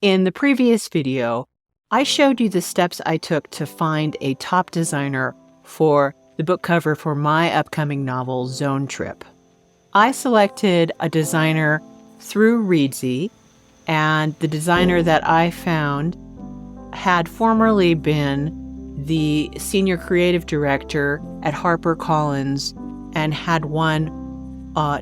In the previous video, I showed you the steps I took to find a top designer for the book cover for my upcoming novel, Zone Trip. I selected a designer through Reedsy, and the designer that I found had formerly been the senior creative director at HarperCollins and had won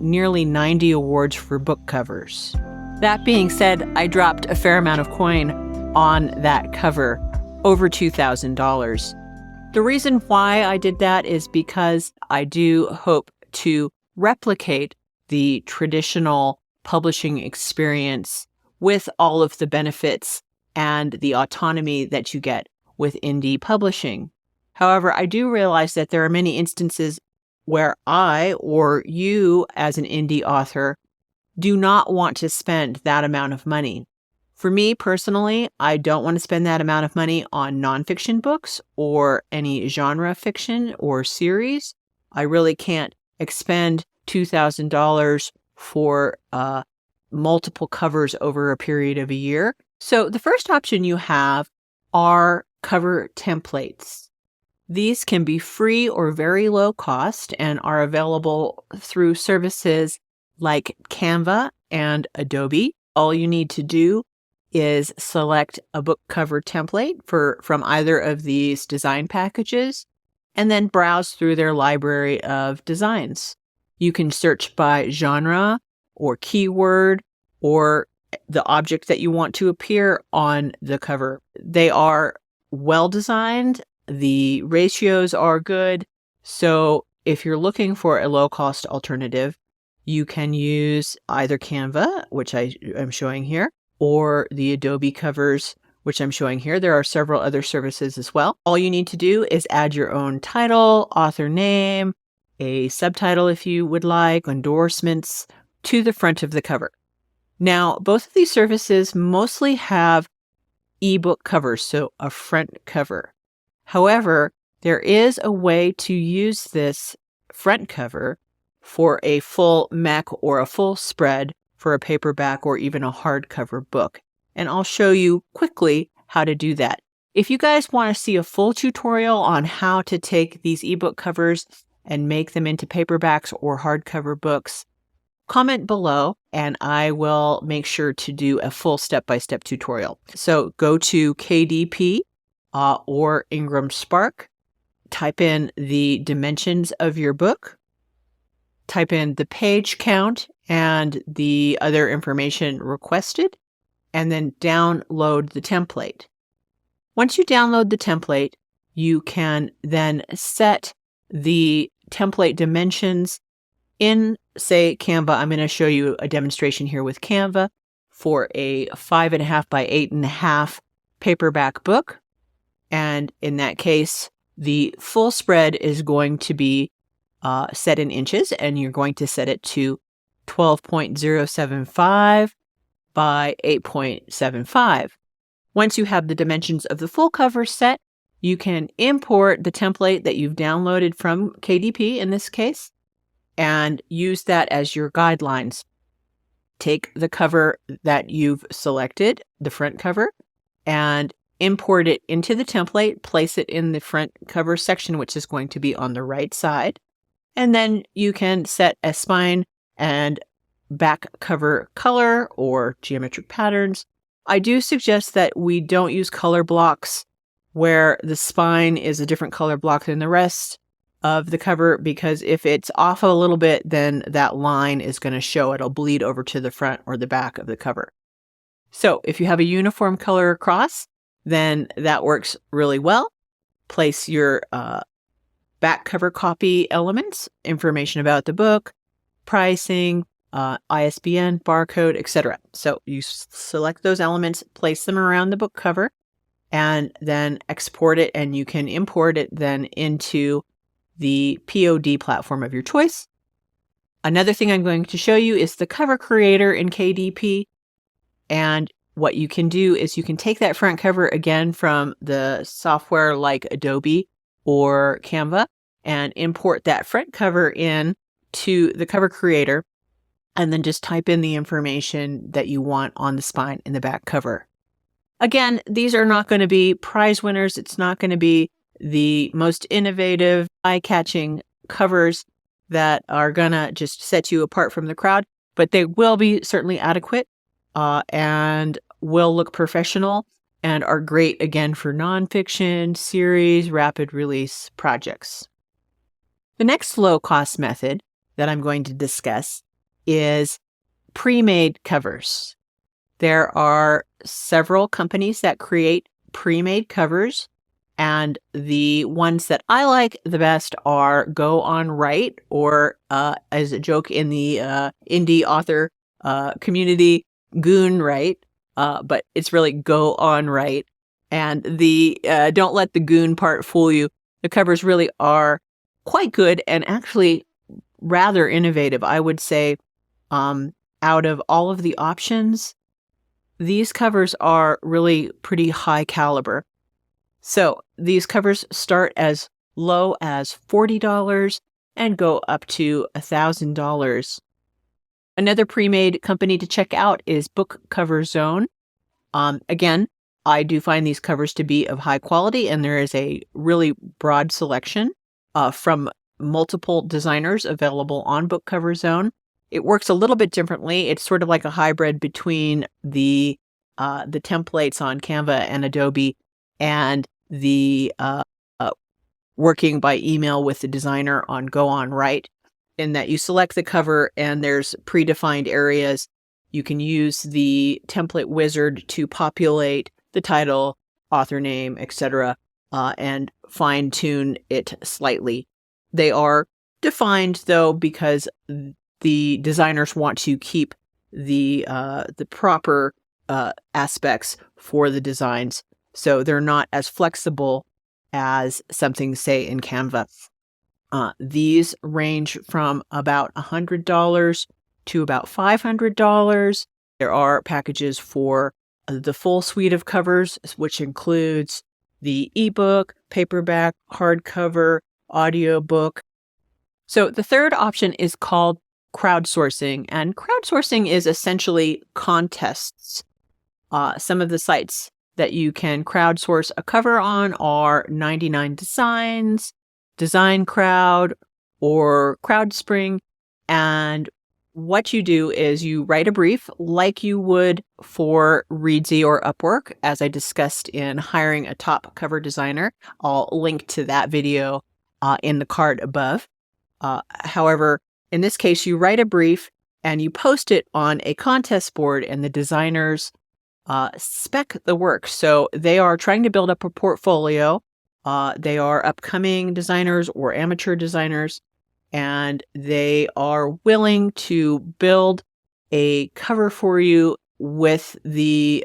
nearly 90 awards for book covers. That being said, I dropped a fair amount of coin on that cover, over $2,000. The reason why I did that is because I do hope to replicate the traditional publishing experience with all of the benefits and the autonomy that you get with indie publishing. However, I do realize that there are many instances where I or you as an indie author do not want to spend that amount of money. For me personally, I don't want to spend that amount of money on nonfiction books or any genre fiction or series. I really can't expend $2,000 for multiple covers over a period of a year. So the first option you have are cover templates. These can be free or very low cost and are available through services like Canva and Adobe. All you need to do is select a book cover template from either of these design packages and then browse through their library of designs. You can search by genre or keyword or the object that you want to appear on the cover. They are well designed. The ratios are good. So if you're looking for a low-cost alternative, you can use either Canva, which I am showing here, or the Adobe covers, which I'm showing here. There are several other services as well. All you need to do is add your own title, author name, a subtitle if you would like, endorsements to the front of the cover. Now, both of these services mostly have ebook covers, so a front cover. However, there is a way to use this front cover for a full mech or a full spread for a paperback or even a hardcover book. And I'll show you quickly how to do that. If you guys want to see a full tutorial on how to take these ebook covers and make them into paperbacks or hardcover books, comment below and I will make sure to do a full step-by-step tutorial. So go to KDP or Ingram Spark, type in the dimensions of your book, type in the page count and the other information requested, and then download the template. Once you download the template, you can then set the template dimensions in, say, Canva. I'm going to show you a demonstration here with Canva for a 5.5 by 8.5 paperback book. And in that case, the full spread is going to be set in inches, and you're going to set it to 12.075 by 8.75. Once you have the dimensions of the full cover set, you can import the template that you've downloaded from KDP in this case, and use that as your guidelines. Take the cover that you've selected, the front cover, and import it into the template, place it in the front cover section, which is going to be on the right side. And then you can set a spine and back cover color or geometric patterns. I do suggest that we don't use color blocks where the spine is a different color block than the rest of the cover, because if it's off a little bit, then that line is going to show. It'll bleed over to the front or the back of the cover. So if you have a uniform color across, then that works really well. Place your back cover copy elements, information about the book, pricing, ISBN, barcode, etc. So you select those elements, place them around the book cover, and then export it, and you can import it then into the POD platform of your choice. Another thing I'm going to show you is the cover creator in KDP, and what you can do is you can take that front cover again from the software like Adobe or Canva and import that front cover in to the cover creator, and then just type in the information that you want on the spine and the back cover. Again, these are not going to be prize winners. It's not going to be the most innovative, eye-catching covers that are going to just set you apart from the crowd, but they will be certainly adequate and will look professional and are great, again, for nonfiction, series, rapid release projects. The next low-cost method that I'm going to discuss is pre-made covers. There are several companies that create pre-made covers, and the ones that I like the best are Go On Write, or as a joke in the indie author community, Goon Write, but it's really Go On Write. And the don't let the goon part fool you. The covers really are quite good and actually rather innovative. I would say out of all of the options, these covers are really pretty high caliber. So these covers start as low as $40 and go up to $1,000. Another pre-made company to check out is Book Cover Zone. Again, I do find these covers to be of high quality, and there is a really broad selection from multiple designers available on Book Cover Zone. It works a little bit differently. It's sort of like a hybrid between the templates on Canva and Adobe and the working by email with the designer on Go On Write, in that you select the cover and there's predefined areas. You can use the template wizard to populate the title, author name, etc., and fine-tune it slightly. They are defined, though, because the designers want to keep the proper aspects for the designs, so they're not as flexible as something, say, in Canva. These range from about $100 to about $500. There are packages for the full suite of covers, which includes the ebook, paperback, hardcover, audiobook. So the third option is called crowdsourcing, and crowdsourcing is essentially contests. Some of the sites that you can crowdsource a cover on are 99 Designs, Design Crowd, or CrowdSpring. And what you do is you write a brief like you would for Reedsy or Upwork, as I discussed in hiring a top cover designer. I'll link to that video in the card above. However, in this case, you write a brief and you post it on a contest board, and the designers spec the work. So they are trying to build up a portfolio. They are upcoming designers or amateur designers, and they are willing to build a cover for you with the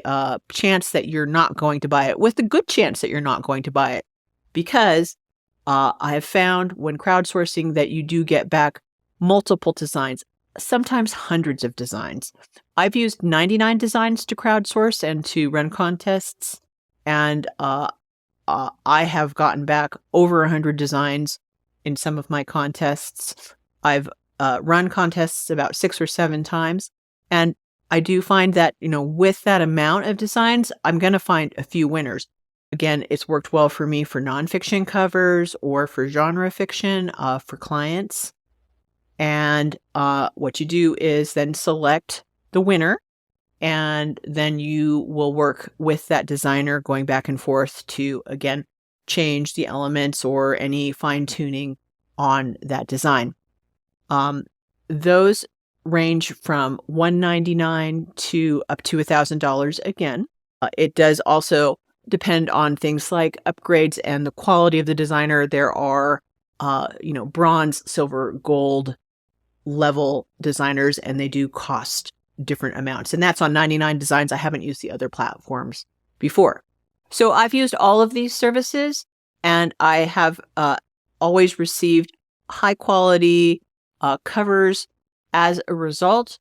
chance that you're not going to buy it, with the good chance that you're not going to buy it. Because I have found when crowdsourcing that you do get back multiple designs, sometimes hundreds of designs. I've used 99 Designs to crowdsource and to run contests, and I have gotten back over 100 designs in some of my contests. I've run contests about 6 or 7 times, and I do find that, with that amount of designs, I'm going to find a few winners. Again, it's worked well for me for nonfiction covers or for genre fiction for clients. And what you do is then select the winner, and then you will work with that designer going back and forth to, again, change the elements or any fine-tuning on that design. Those range from $199 to up to $1,000 again. It does also depend on things like upgrades and the quality of the designer. There are, bronze, silver, gold level designers, and they do cost different amounts. And that's on 99 Designs. I haven't used the other platforms before. So I've used all of these services, and I have always received high quality covers as a result.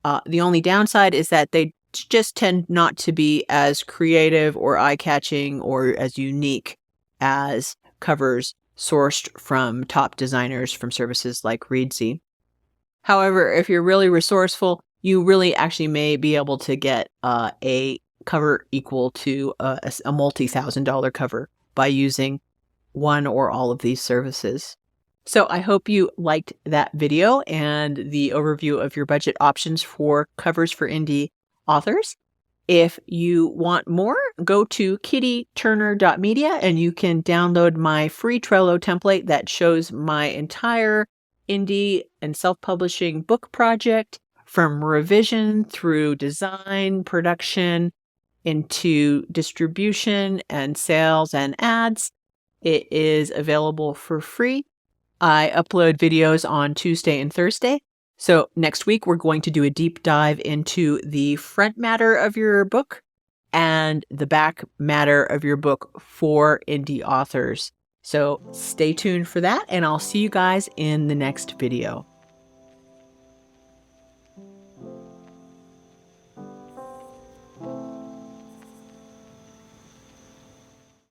The only downside is that they just tend not to be as creative or eye-catching or as unique as covers sourced from top designers from services like Reedsy. However, if you're really resourceful, you really actually may be able to get a cover equal to a multi-$1,000 cover by using one or all of these services. So I hope you liked that video and the overview of your budget options for covers for indie authors. If you want more, go to kittyturner.media and you can download my free Trello template that shows my entire indie and self-publishing book project from revision through design, production, into distribution and sales and ads. It is available for free. I upload videos on Tuesday and Thursday. So next week, we're going to do a deep dive into the front matter of your book and the back matter of your book for indie authors. So stay tuned for that, and I'll see you guys in the next video.